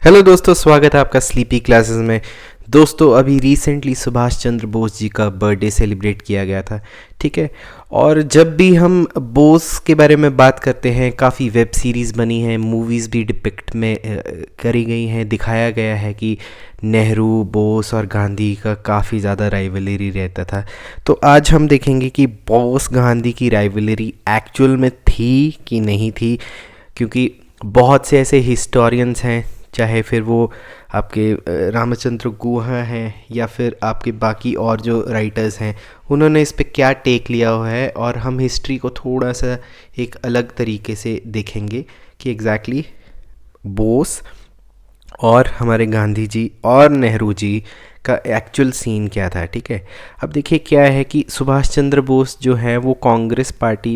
Hello दोस्तों, स्वागत है आपका स्लीपी क्लासेस में। दोस्तों, अभी रिसेंटली सुभाष चंद्र बोस जी का बर्थडे सेलिब्रेट किया गया था। ठीक है। और जब भी हम बोस के बारे में बात करते हैं, काफ़ी वेब सीरीज़ बनी हैं, मूवीज़ भी डिपिक्ट में करी गई हैं। दिखाया गया है कि नेहरू, बोस और गांधी का काफ़ी ज़्यादा राइवलरी रहता था। तो आज हम देखेंगे कि बोस गांधी की राइवलरी एक्चुअल में थी कि नहीं थी, क्योंकि बहुत से ऐसे हिस्टोरियंस हैं, चाहे फिर वो आपके रामचंद्र गुहा हैं या फिर आपके बाकी और जो राइटर्स हैं, उन्होंने इस पे क्या टेक लिया हुआ है। और हम हिस्ट्री को थोड़ा सा एक अलग तरीके से देखेंगे कि एग्जैक्टली बोस और हमारे गांधी जी और नेहरू जी का एक्चुअल सीन क्या था। ठीक है। अब देखिए क्या है कि सुभाष चंद्र बोस जो है वो कांग्रेस पार्टी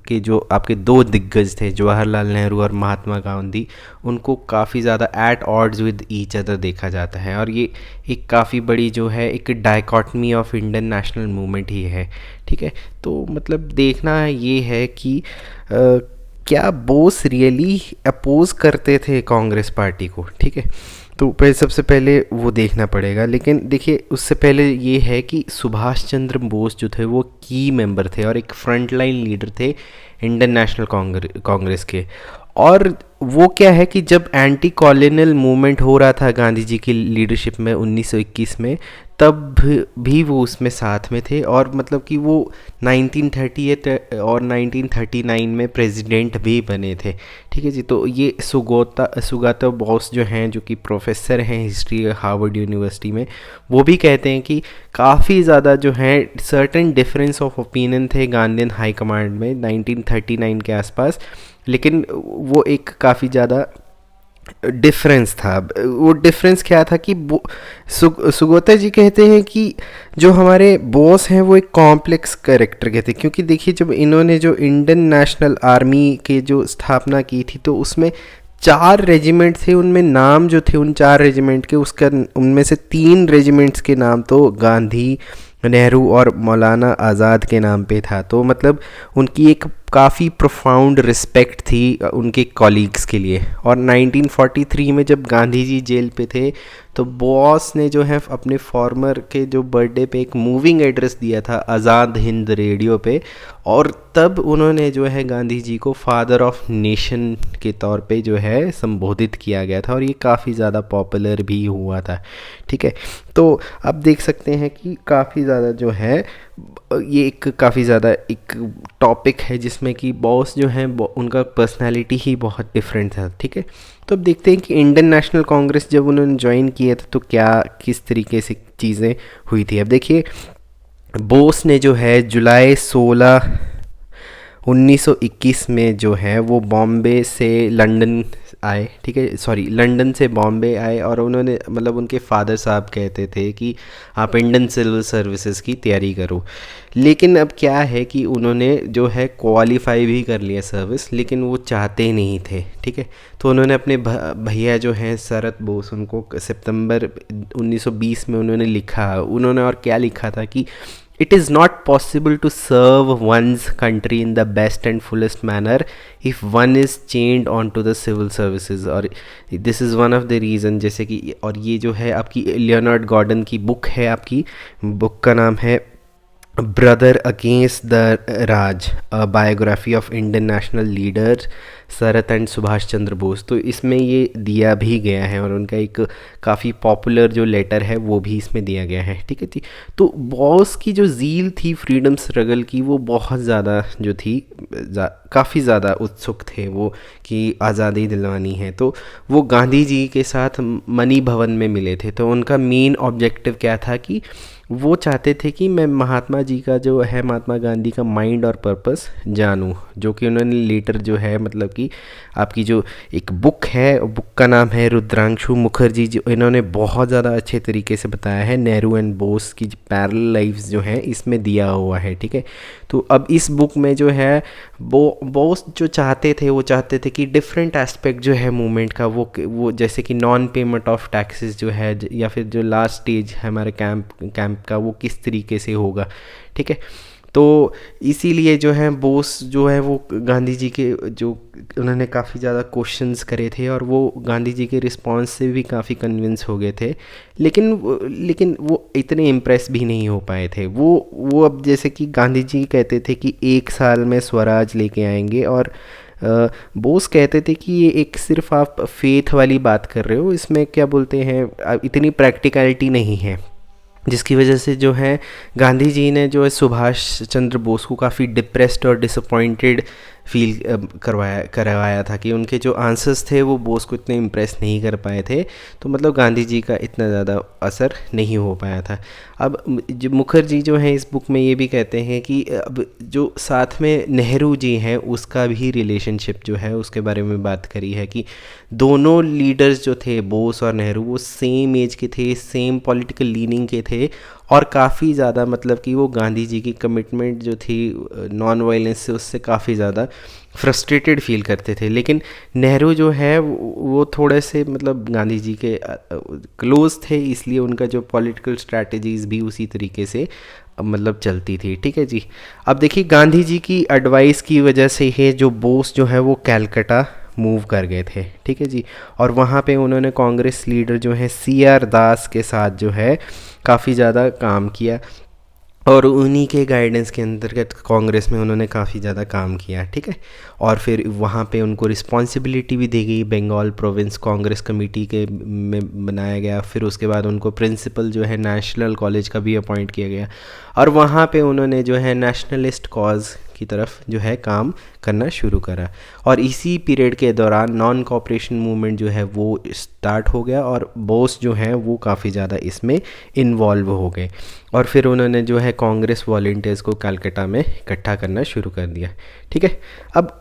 के जो आपके दो दिग्गज थे, जवाहरलाल नेहरू और महात्मा गांधी, उनको काफ़ी ज़्यादा at odds with each other देखा जाता है। और ये एक काफ़ी बड़ी जो है एक dichotomy of Indian national movement ही है। ठीक है। तो मतलब देखना ये है कि क्या बोस रियली अपोज करते थे कांग्रेस पार्टी को। ठीक है। तो पहले सबसे पहले वो देखना पड़ेगा। लेकिन देखिए उससे पहले ये है कि सुभाष चंद्र बोस जो थे वो की मेंबर थे और एक फ्रंट लाइन लीडर थे इंडियन नेशनल कांग्रेस के। और वो क्या है कि जब एंटी कॉलोनियल मूवमेंट हो रहा था गांधी जी की लीडरशिप में 1921 में, तब भी वो उसमें साथ में थे। और मतलब कि वो 1938 और 1939 में प्रेसिडेंट भी बने थे। ठीक है जी। तो ये सुगातो बोस जो हैं, जो कि प्रोफेसर हैं हिस्ट्री हार्वर्ड यूनिवर्सिटी में, वो भी कहते हैं कि काफ़ी ज़्यादा जो है सर्टेन डिफरेंस ऑफ ओपिनियन थे गांधीन हाई कमांड में 1939 के आसपास। लेकिन वो एक काफ़ी ज़्यादा डिफरेंस था। वो डिफरेंस क्या था कि सुगोता जी कहते हैं कि जो हमारे बॉस हैं वो एक कॉम्प्लेक्स कैरेक्टर के थे। क्योंकि देखिए जब इन्होंने जो इंडियन नेशनल आर्मी के जो स्थापना की थी, तो उसमें 4 रेजिमेंट थे। उनमें नाम जो थे उन 4 रेजिमेंट के, उसका उनमें से 3 रेजिमेंट्स के नाम तो गांधी, नेहरू और मौलाना आज़ाद के नाम पे था। तो मतलब उनकी एक काफ़ी प्रोफाउंड रिस्पेक्ट थी उनके कॉलीग्स के लिए। और 1943 में जब गांधी जी जेल पे थे, तो बॉस ने जो है अपने फॉर्मर के जो बर्थडे पे एक मूविंग एड्रेस दिया था आज़ाद हिंद रेडियो पे। और तब उन्होंने जो है गांधी जी को फादर ऑफ नेशन के तौर पे जो है संबोधित किया गया था, और ये काफ़ी ज़्यादा पॉपुलर भी हुआ था। ठीक है। तो आप देख सकते हैं कि काफ़ी ज़्यादा जो है ये एक काफ़ी ज़्यादा एक टॉपिक है जिसमें कि बॉस जो हैं उनका पर्सनालिटी ही बहुत डिफरेंट था। ठीक है। तो अब देखते हैं कि इंडियन नेशनल कांग्रेस जब उन्होंने ज्वाइन किया था तो क्या किस तरीके से चीज़ें हुई थी। अब देखिए बोस ने जो है जुलाई 16 1921 में जो है वो बॉम्बे से लंदन आए। ठीक है, सॉरी, लंदन से बॉम्बे आए। और उन्होंने मतलब उनके फादर साहब कहते थे कि आप इंडियन सिविल सर्विसेज की तैयारी करो। लेकिन अब क्या है कि उन्होंने जो है क्वालिफाई भी कर लिया सर्विस, लेकिन वो चाहते नहीं थे। ठीक है। तो उन्होंने अपने भैया जो हैं शरद बोस, उनको सितंबर 1920 में उन्होंने लिखा। उन्होंने और क्या लिखा था कि it is not possible to serve one's country in the best and fullest manner if one is chained onto the civil services। और this is one of the reason, जैसे कि, और ये जो है आपकी लियोनार्ड गॉर्डन की बुक है, आपकी बुक का नाम है brother against the Raj, a biography of Indian national leader Sarat and Subhas Chandra Bose. तो इसमें ये दिया भी गया है और उनका एक काफ़ी पॉपुलर जो लेटर है वो भी इसमें दिया गया है। ठीक है जी। तो बॉस की जो ज़ील थी फ्रीडम स्ट्रगल की, वो बहुत ज़्यादा जो थी काफ़ी ज़्यादा उत्सुक थे वो कि आज़ादी दिलवानी है। तो वो गांधी जी के साथ मनी भवन में मिले थे। तो उनका मेन ऑब्जेक्टिव क्या था कि वो चाहते थे कि मैं महात्मा जी का जो है, महात्मा गांधी का माइंड और पर्पस जानूं, जो कि उन्होंने लेटर जो है मतलब कि आपकी जो एक बुक है, बुक का नाम है रुद्रांशु मुखर्जी, जो इन्होंने बहुत ज़्यादा अच्छे तरीके से बताया है। नेहरू एंड बोस की पैरेलल लाइफ्स जो हैं इसमें दिया हुआ है। ठीक है। तो अब इस बुक में जो है बोस जो चाहते थे, वो चाहते थे कि डिफरेंट एस्पेक्ट जो है मूवमेंट का, वो जैसे कि नॉन पेमेंट ऑफ टैक्सेस जो है, या फिर जो लास्ट स्टेज है हमारे कैंप का, वो किस तरीके से होगा। ठीक है। तो इसीलिए जो है बोस जो है वो गांधी जी के जो उन्होंने काफ़ी ज़्यादा क्वेश्चंस करे थे और वो गांधी जी के रिस्पांस से भी काफ़ी कन्विंस हो गए थे। लेकिन वो इतने इम्प्रेस भी नहीं हो पाए थे। वो अब जैसे कि गांधी जी कहते थे कि 1 साल में स्वराज लेके आएंगे, और बोस कहते थे कि ये एक सिर्फ आप फेथ वाली बात कर रहे हो, इसमें क्या बोलते हैं इतनी प्रैक्टिकलिटी नहीं है। जिसकी वजह से जो है गांधी जी ने जो है सुभाष चंद्र बोस को काफ़ी डिप्रेस्ड और डिसअपॉइंटेड फील करवाया था कि उनके जो आंसर्स थे वो बोस को इतने इम्प्रेस नहीं कर पाए थे। तो मतलब गांधी जी का इतना ज़्यादा असर नहीं हो पाया था। अब जो मुखर्जी जो है इस बुक में ये भी कहते हैं कि अब जो साथ में नेहरू जी हैं उसका भी रिलेशनशिप जो है उसके बारे में बात करी है कि दोनों लीडर्स जो थे बोस और नेहरू वो सेम एज के थे, सेम पॉलिटिकल लीनिंग के थे, और काफ़ी ज़्यादा मतलब कि वो गांधी जी की कमिटमेंट जो थी नॉन वायलेंस से उससे काफ़ी ज़्यादा फ्रस्ट्रेटेड फील करते थे। लेकिन नेहरू जो है वो थोड़े से मतलब गांधी जी के क्लोज थे, इसलिए उनका जो पॉलिटिकल स्ट्रैटेजीज भी उसी तरीके से मतलब चलती थी। ठीक है जी। अब देखिए गांधी जी की एडवाइस की वजह से ही जो बोस जो है वो कैलकाटा मूव कर गए थे। ठीक है जी। और वहाँ पे उन्होंने कांग्रेस लीडर जो है CR दास के साथ जो है काफ़ी ज़्यादा काम किया, और उन्हीं के गाइडेंस के अंतर्गत कांग्रेस में उन्होंने काफ़ी ज़्यादा काम किया। ठीक है। और फिर वहाँ पे उनको रिस्पॉन्सिबिलिटी भी दी गई, बंगाल प्रोविंस कांग्रेस कमेटी के में बनाया गया। फिर उसके बाद उनको प्रिंसिपल जो है नेशनल कॉलेज का भी अपॉइंट किया गया, और वहाँ पे उन्होंने जो है नेशनलिस्ट कॉज की तरफ जो है काम करना शुरू करा। और इसी पीरियड के दौरान नॉन कॉपरेशन मूवमेंट जो है वो स्टार्ट हो गया, और बोस जो हैं वो काफ़ी ज़्यादा इसमें इन्वॉल्व हो गए, और फिर उन्होंने जो है कांग्रेस वॉलंटियर्स को कलकत्ता में इकट्ठा करना शुरू कर दिया। ठीक है। अब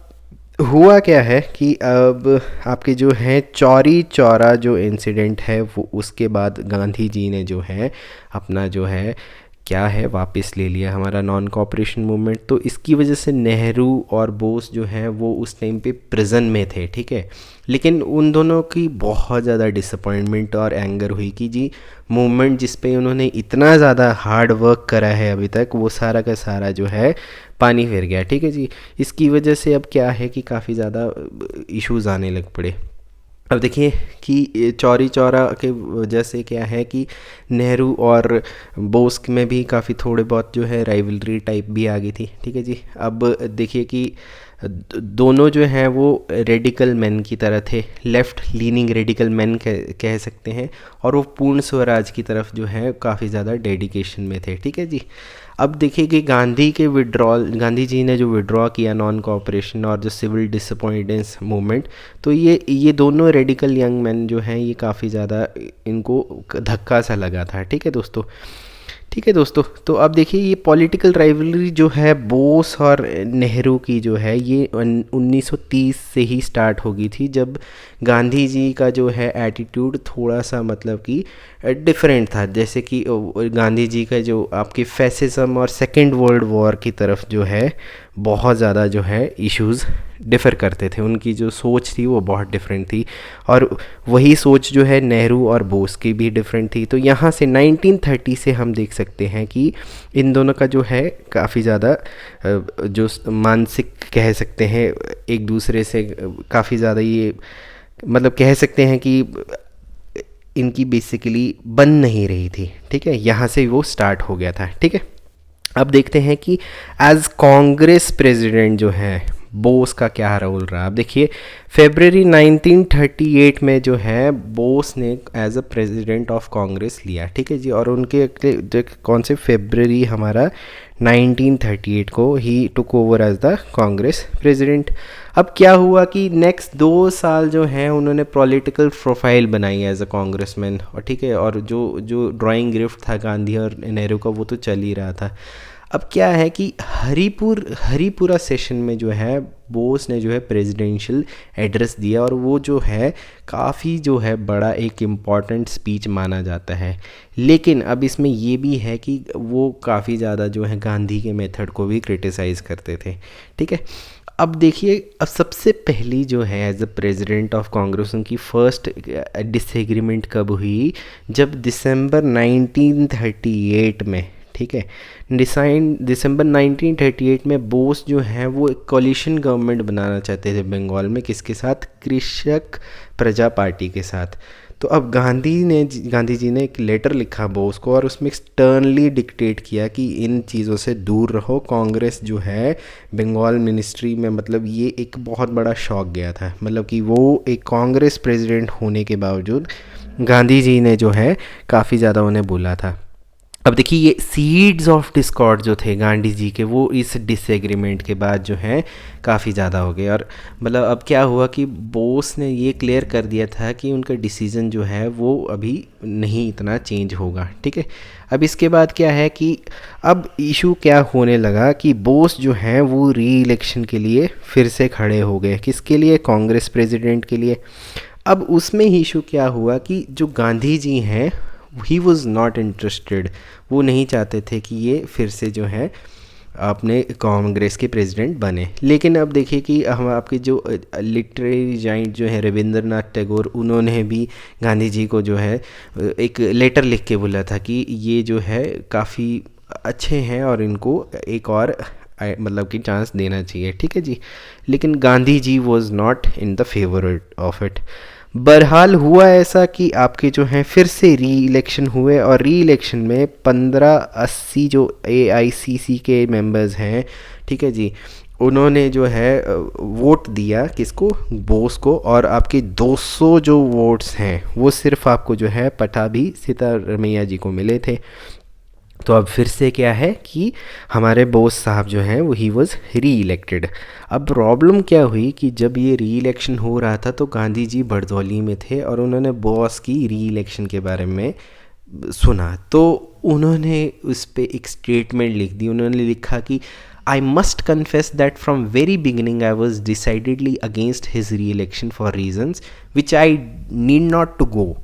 हुआ क्या है कि अब आपके जो है चौरी चौरा जो इंसिडेंट है वो उसके बाद गांधी जी ने जो है अपना जो है क्या है वापस ले लिया हमारा नॉन कॉपरेशन मूवमेंट। तो इसकी वजह से नेहरू और बोस जो हैं वो उस टाइम पे प्रिजन में थे। ठीक है। लेकिन उन दोनों की बहुत ज़्यादा डिसअपॉइंटमेंट और एंगर हुई कि जी मूवमेंट जिस पे उन्होंने इतना ज़्यादा हार्ड वर्क करा है अभी तक, वो सारा का सारा जो है पानी फिर गया। ठीक है जी। इसकी वजह से अब क्या है कि काफ़ी ज़्यादा इश्यूज़ आने लग पड़े। अब देखिए कि चौरी चौरा के वजह से क्या है कि नेहरू और बोस में भी काफ़ी थोड़े बहुत जो है राइवलरी टाइप भी आ गई थी। ठीक है जी। अब देखिए कि दोनों जो हैं वो रेडिकल मैन की तरह थे, लेफ़्ट लीनिंग रेडिकल मैन कह सकते हैं, और वो पूर्ण स्वराज की तरफ जो है काफ़ी ज़्यादा डेडिकेशन में थे। ठीक है जी। अब देखिए कि गांधी जी ने जो विड्रॉ किया नॉन कॉपरेशन और जो सिविल डिसअपॉइंटेंस मूवमेंट, तो ये दोनों रेडिकल यंग मैन जो हैं ये काफ़ी ज़्यादा इनको धक्का सा लगा था। ठीक है दोस्तों। ठीक है दोस्तों। तो अब देखिए ये पॉलिटिकल राइवलरी जो है बोस और नेहरू की जो है ये 1930 से ही स्टार्ट हो गई थी, जब गांधी जी का जो है एटीट्यूड थोड़ा सा मतलब कि डिफरेंट था। जैसे कि गांधी जी का जो आपके फैसिज्म और सेकेंड वर्ल्ड वॉर की तरफ जो है बहुत ज़्यादा जो है इश्यूज़ डिफ़र करते थे, उनकी जो सोच थी वो बहुत डिफरेंट थी, और वही सोच जो है नेहरू और बोस की भी डिफरेंट थी। तो यहाँ से 1930 से हम देख सकते हैं कि इन दोनों का जो है काफ़ी ज़्यादा जो मानसिक कह सकते हैं एक दूसरे से काफ़ी ज़्यादा ये मतलब कह सकते हैं कि इनकी बेसिकली बन नहीं रही थी। ठीक है। यहाँ से वो स्टार्ट हो गया था। ठीक है। अब देखते हैं कि एज कांग्रेस प्रेसिडेंट जो है बोस का क्या रोल रहा। अब देखिए फरवरी 1938 में जो है बोस ने as a president of Congress लिया। ठीक है जी। और उनके कौन से फरवरी हमारा 1938 को ही took over as the Congress president. अब क्या हुआ कि नेक्स्ट 2 साल जो हैं उन्होंने पॉलिटिकल प्रोफाइल बनाई एज अ कांग्रेसमैन, और ठीक है, और जो ड्राइंग गिफ्ट था गांधी और नेहरू का वो तो चल ही रहा था। अब क्या है कि हरिपुरा सेशन में जो है बोस ने जो है प्रेसिडेंशियल एड्रेस दिया, और वो जो है काफ़ी जो है बड़ा एक इम्पॉर्टेंट स्पीच माना जाता है। लेकिन अब इसमें ये भी है कि वो काफ़ी ज़्यादा जो है गांधी के मेथड को भी क्रिटिसाइज़ करते थे। ठीक है। अब देखिए अब सबसे पहली जो है as a president of Congress उनकी फर्स्ट डिसएग्रीमेंट कब हुई, जब दिसंबर 1938 में, ठीक है। दिसंबर 1938 में बोस जो हैं वो एक कॉलिशन गवर्नमेंट बनाना चाहते थे बंगाल में, किसके साथ? कृषक प्रजा पार्टी के साथ। तो अब गांधी जी ने एक लेटर लिखा बोस को और उसमें स्टर्नली डिक्टेट किया कि इन चीज़ों से दूर रहो। कांग्रेस जो है बंगाल मिनिस्ट्री में, मतलब ये एक बहुत बड़ा शॉक गया था, मतलब कि वो एक कांग्रेस प्रेसिडेंट होने के बावजूद गांधी जी ने जो है काफ़ी ज़्यादा उन्हें बोला था। अब देखिए ये सीड्स ऑफ डिस्कॉर्ड जो थे गांधी जी के, वो इस डिसएग्रीमेंट के बाद जो है काफ़ी ज़्यादा हो गए। और मतलब अब क्या हुआ कि बोस ने ये क्लियर कर दिया था कि उनका डिसीज़न जो है वो अभी नहीं इतना चेंज होगा, ठीक है। अब इसके बाद क्या है कि अब इशू क्या होने लगा कि बोस जो हैं वो री इलेक्शन के लिए फिर से खड़े हो गए। किसके लिए? कांग्रेस प्रेसिडेंट के लिए। अब उसमें ही इशू क्या हुआ कि जो गांधी जी हैं ही वॉज़ नॉट इंटरेस्टेड, वो नहीं चाहते थे कि ये फिर से जो है अपने कांग्रेस के प्रेसिडेंट बने। लेकिन अब देखिए कि हम आपके जो लिटरेरी जाइंट जो है रविंद्रनाथ टैगोर, उन्होंने भी गांधी जी को जो है एक लेटर लिख के बोला था कि ये जो है काफ़ी अच्छे हैं और इनको एक और मतलब कि चांस देना चाहिए, ठीक है जी। लेकिन Gandhi ji was not in the favour of it. बहरहाल हुआ ऐसा कि आपके जो हैं फिर से री इलेक्शन हुए और री इलेक्शन में 1580 जो AICC के मेंबर्स हैं, ठीक है जी, उन्होंने जो है वोट दिया किसको? बोस को। और आपके 200 जो वोट्स हैं वो सिर्फ आपको जो है पटाभी सीतारमैया जी को मिले थे। तो अब फिर से क्या है कि हमारे बोस साहब जो हैं वो ही वॉज री इलेक्टेड। अब प्रॉब्लम क्या हुई कि जब ये री इलेक्शन हो रहा था तो गांधी जी बरदौली में थे और उन्होंने बॉस की री इलेक्शन के बारे में सुना, तो उन्होंने उस पर एक स्टेटमेंट लिख दी। उन्होंने लिखा कि I must confess that from very beginning I was decidedly against his re election for reasons which I need not to go.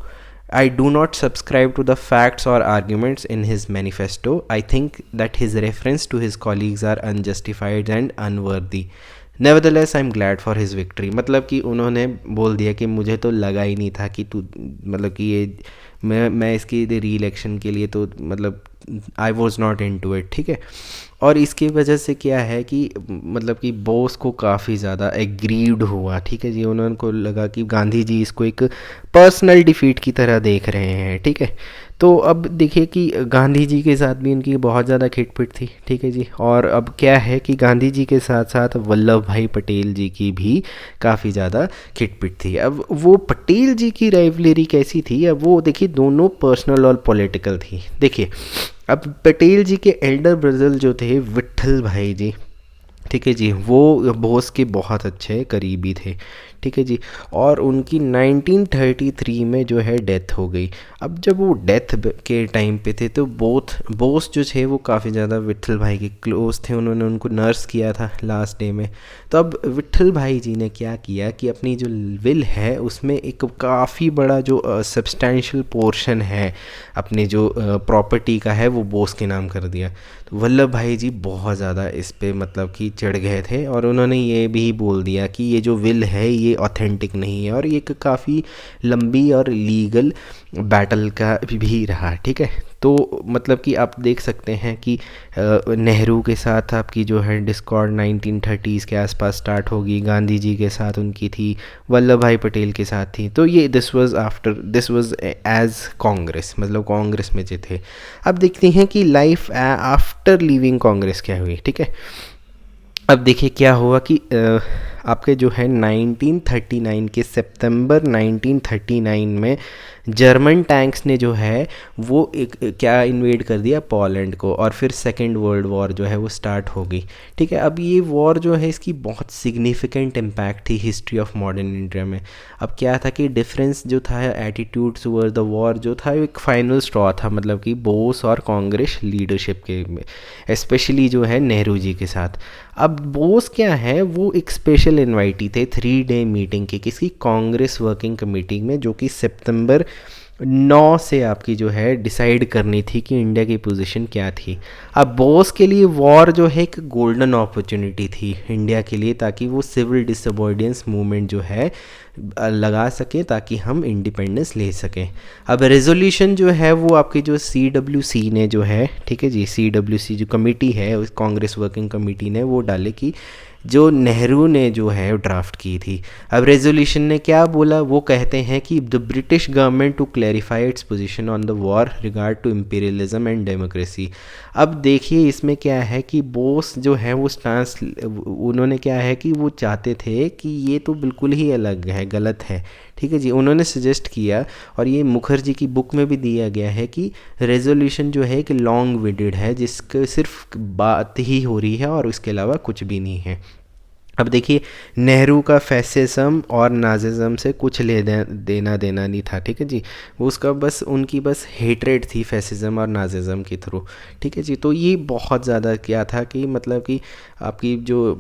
I do not subscribe to the facts or arguments in his manifesto. I think that his reference to his colleagues are unjustified and unworthy. Nevertheless, I'm glad for his victory. मतलब कि उन्होंने बोल दिया कि मुझे तो लगा ही नहीं था कि तू, मतलब कि ये मैं इसकी री इलेक्शन के लिए तो मतलब I was not into it, ठीक है। और इसकी वजह से क्या है कि मतलब कि बोस को काफ़ी ज़्यादा एग्रीव्ड हुआ, ठीक है जी। उनको लगा कि गांधी जी इसको एक पर्सनल डिफीट की तरह देख रहे हैं, ठीक है। तो अब देखिए कि गांधी जी के साथ भी उनकी बहुत ज़्यादा खिटपिट थी, ठीक है जी। और अब क्या है कि गांधी जी के साथ साथ वल्लभ भाई पटेल जी की भी काफ़ी ज़्यादा खिटपिट थी। अब वो पटेल जी की राइवलरी कैसी थी? अब वो देखिए दोनों पर्सनल और पॉलिटिकल थी। देखिए अब पटेल जी के एल्डर ब्रदर जो थे विट्ठल भाई जी, ठीक है जी, वो बोस के बहुत अच्छे करीबी थे, ठीक है जी। और उनकी 1933 में जो है डेथ हो गई। अब जब वो डेथ के टाइम पे थे तो बोस जो थे वो काफ़ी ज़्यादा विट्ठल भाई के क्लोज थे, उन्होंने उनको नर्स किया था लास्ट डे में। तो अब विट्ठल भाई जी ने क्या किया कि अपनी जो विल है उसमें एक काफ़ी बड़ा जो सब्सटैंशियल पोर्शन है अपने जो प्रॉपर्टी का है वो बोस के नाम कर दिया। तो वल्लभ भाई जी बहुत ज़्यादा इस पे मतलब कि चढ़ गए थे और उन्होंने ये भी बोल दिया कि ये जो विल है ये ऑथेंटिक नहीं है और ये एक काफ़ी लंबी और लीगल बैटल का भी रहा, ठीक है। तो मतलब कि आप देख सकते हैं कि नेहरू के साथ आपकी जो है डिस्कॉर्ड 1930s के आसपास स्टार्ट होगी, गांधी जी के साथ उनकी थी, वल्लभ भाई पटेल के साथ थी। तो ये दिस वाज एज कांग्रेस, मतलब कांग्रेस में जो थे। अब देखते हैं कि लाइफ आफ्टर लीविंग कांग्रेस क्या हुई, ठीक है। अब देखिए क्या हुआ कि आपके जो है 1939 के सितंबर 1939 में जर्मन टैंक्स ने जो है वो एक क्या इन्वेड कर दिया पोलैंड को और फिर सेकेंड वर्ल्ड वॉर जो है वो स्टार्ट हो गई, ठीक है। अब ये वॉर जो है इसकी बहुत सिग्निफिकेंट इम्पैक्ट थी हिस्ट्री ऑफ मॉडर्न इंडिया में। अब क्या था कि डिफरेंस जो था एटीट्यूड्स टुवर्ड द वॉर जो था एक फाइनल स्ट्रॉ था, मतलब कि बोस और कांग्रेस लीडरशिप के स्पेशली जो है नेहरू जी के साथ। अब बोस क्या है वो एक स्पेशल इन्वाइटी थे 3 डे मीटिंग की, किसी कांग्रेस वर्किंग कमेटी में, जो कि सितंबर 9 से आपकी जो है डिसाइड करनी थी कि इंडिया की पोजीशन क्या थी। अब बोस के लिए वॉर जो है एक गोल्डन अपॉर्चुनिटी थी इंडिया के लिए, ताकि वो सिविल डिसोबीडियंस मूवमेंट जो है लगा सकें ताकि हम इंडिपेंडेंस ले सकें। अब रेजोल्यूशन जो है वो आपकी जो CWC ने जो है, ठीक है जी, CWC जो कमेटी है उस कांग्रेस वर्किंग कमेटी ने वो डाले कि जो नेहरू ने जो है ड्राफ्ट की थी। अब रेजोल्यूशन ने क्या बोला, वो कहते हैं कि the British government to clarify its position on the war regard to imperialism and democracy. अब देखिए इसमें क्या है कि बोस जो है वो स्टांस उन्होंने क्या है कि वो चाहते थे कि ये तो बिल्कुल ही अलग है, गलत है, ठीक है जी। उन्होंने सजेस्ट किया और ये मुखर्जी की बुक में भी दिया गया है कि रेजोल्यूशन जो है कि लॉन्ग विडेड है, जिसके सिर्फ बात ही हो रही है और उसके अलावा कुछ भी नहीं है। अब देखिए नेहरू का फैसिज्म और नाजिज्म से कुछ देना देना नहीं था, ठीक है जी। वो उसका बस उनकी बस हेट्रेड थी फैसिज्म और नाजिज्म के थ्रू, ठीक है जी। तो ये बहुत ज़्यादा क्या था कि मतलब कि आपकी जो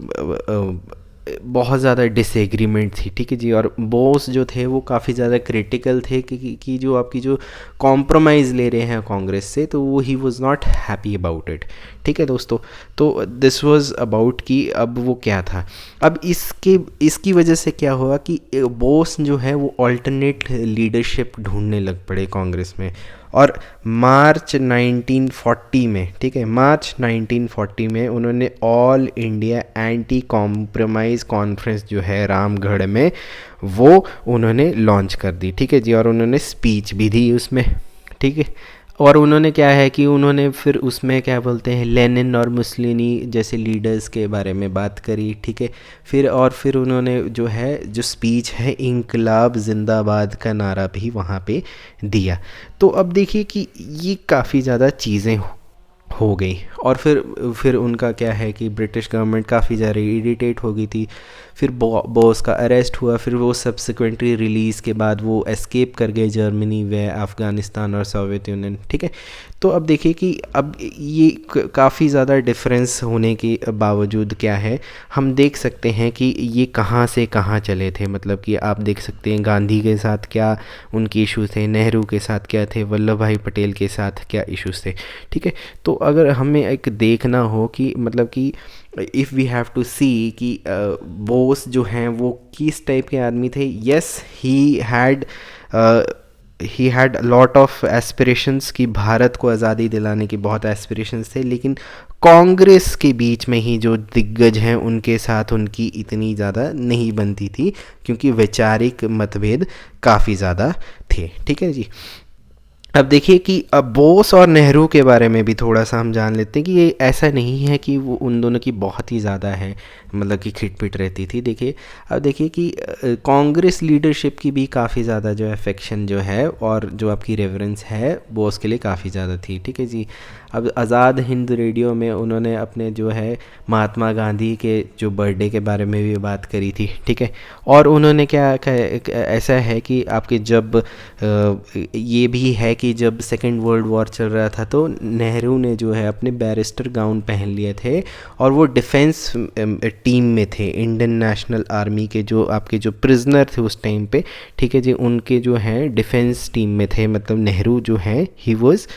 बहुत ज़्यादा डिसएग्रीमेंट थी, ठीक है जी। और बोस जो थे वो काफ़ी ज़्यादा क्रिटिकल थे कि जो आपकी जो कॉम्प्रोमाइज़ ले रहे हैं कांग्रेस से, तो वो he was not happy about it, ठीक है दोस्तों। तो दिस वाज अबाउट कि अब वो क्या था। अब इसकी वजह से क्या हुआ कि बोस जो है वो अल्टरनेट लीडरशिप ढूंढने लग पड़े कांग्रेस में। और मार्च 1940 में, ठीक है, मार्च 1940 में उन्होंने all India anti compromise conference जो है रामगढ़ में, वो उन्होंने लॉन्च कर दी, ठीक है जी। और उन्होंने स्पीच भी दी उसमें, ठीक है। और उन्होंने क्या है कि उन्होंने फिर उसमें क्या बोलते हैं लेनिन और मुसलिनी जैसे लीडर्स के बारे में बात करी, ठीक है। फिर उन्होंने जो है जो स्पीच है इंकलाब जिंदाबाद का नारा भी वहाँ पे दिया। तो अब देखिए कि ये काफ़ी ज़्यादा चीज़ें हो गई। और फिर उनका क्या है कि ब्रिटिश गवर्नमेंट काफ़ी ज़्यादा इरिटेट हो गई थी। फिर बॉस का अरेस्ट हुआ, फिर वो सब्सिक्वेंटली रिलीज़ के बाद वो एस्केप कर गए जर्मनी व अफ़गानिस्तान और सोवियत यूनियन, ठीक है। तो अब देखिए कि अब ये काफ़ी ज़्यादा डिफरेंस होने के बावजूद क्या है, हम देख सकते हैं कि ये कहाँ से कहाँ चले थे। मतलब कि आप देख सकते हैं गांधी के साथ क्या उनके इश्यूज थे, नेहरू के साथ क्या थे, वल्लभ भाई पटेल के साथ क्या इश्यूज थे, ठीक है। तो अगर हमें एक देखना हो कि मतलब कि इफ़ वी हैव टू सी कि बोस जो हैं वो किस टाइप के आदमी थे। Yes, he had lot of aspirations कि भारत को आज़ादी दिलाने की बहुत एस्पिरेशंस थे, लेकिन कांग्रेस के बीच में ही जो दिग्गज हैं उनके साथ उनकी इतनी ज़्यादा नहीं बनती थी, क्योंकि वैचारिक मतभेद काफ़ी ज़्यादा थे, ठीक है जी। अब देखिए कि अब बोस और नेहरू के बारे में भी थोड़ा सा हम जान लेते हैं कि ये ऐसा नहीं है कि वो उन दोनों की बहुत ही ज़्यादा है मतलब कि खिटपिट रहती थी। देखिए अब देखिए कि कांग्रेस लीडरशिप की भी काफ़ी ज़्यादा जो अफेक्शन जो है और जो आपकी रेवरेंस है बोस के लिए काफ़ी ज़्यादा थी, ठीक है जी। अब आज़ाद हिंद रेडियो में उन्होंने अपने जो है महात्मा गांधी के जो बर्थडे के बारे में भी बात करी थी, ठीक है। और उन्होंने क्या ऐसा है कि आपके जब ये भी है कि जब सेकेंड वर्ल्ड वॉर चल रहा था तो नेहरू ने जो है अपने बैरिस्टर गाउन पहन लिए थे और वो डिफेंस टीम में थे, इंडियन नेशनल आर्मी के जो आपके जो प्रिजनर थे उस टाइम पे, ठीक है जी, उनके जो हैं डिफेंस टीम में थे। मतलब नेहरू जो हैं ही वॉज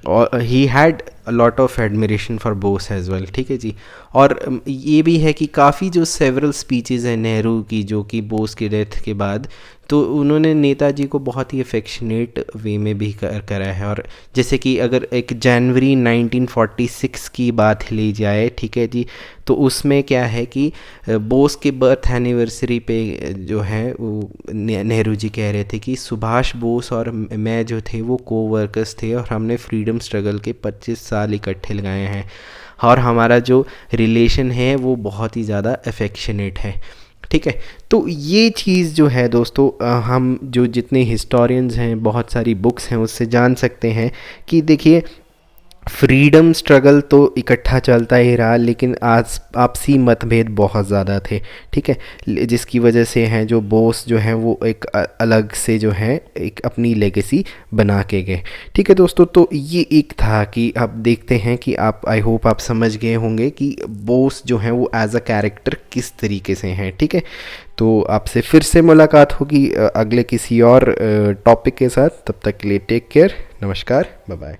और he had a lot of admiration for Bose as well, ठीक है जी। और ये भी है कि काफ़ी जो सेवरल स्पीचेज़ हैं नेहरू की जो कि बोस की डेथ के बाद, तो उन्होंने नेताजी को बहुत ही अफेक्शनेट वे में भी करा है। और जैसे कि अगर एक जनवरी 1946 की बात ली जाए, ठीक है जी, तो उसमें क्या है कि बोस के बर्थ एनिवर्सरी पे जो है वो नेहरू जी कह रहे थे कि सुभाष बोस और मैं जो थे वो कोवर्कर्स थे और हमने फ्रीडम स्ट्रगल के 25 साल इकट्ठे लगाए हैं और हमारा जो रिलेशन है वो बहुत ही ज़्यादा अफेक्शनेट है, ठीक है। तो ये चीज़ जो है दोस्तों हम जो जितने हिस्टोरियंस हैं बहुत सारी बुक्स हैं उससे जान सकते हैं कि देखिए फ्रीडम स्ट्रगल तो इकट्ठा चलता ही रहा, लेकिन आज आपसी मतभेद बहुत ज़्यादा थे, ठीक है, जिसकी वजह से हैं जो बोस जो हैं वो एक अलग से जो है एक अपनी लेगेसी बना के गए, ठीक है दोस्तों। तो ये एक था कि आप देखते हैं कि आप आई होप आप समझ गए होंगे कि बोस जो हैं वो एज अ कैरेक्टर किस तरीके से हैं, ठीक है। तो आपसे फिर से मुलाकात होगी अगले किसी और टॉपिक के साथ। तब तक के लिए टेक केयर, नमस्कार, बाय बाय।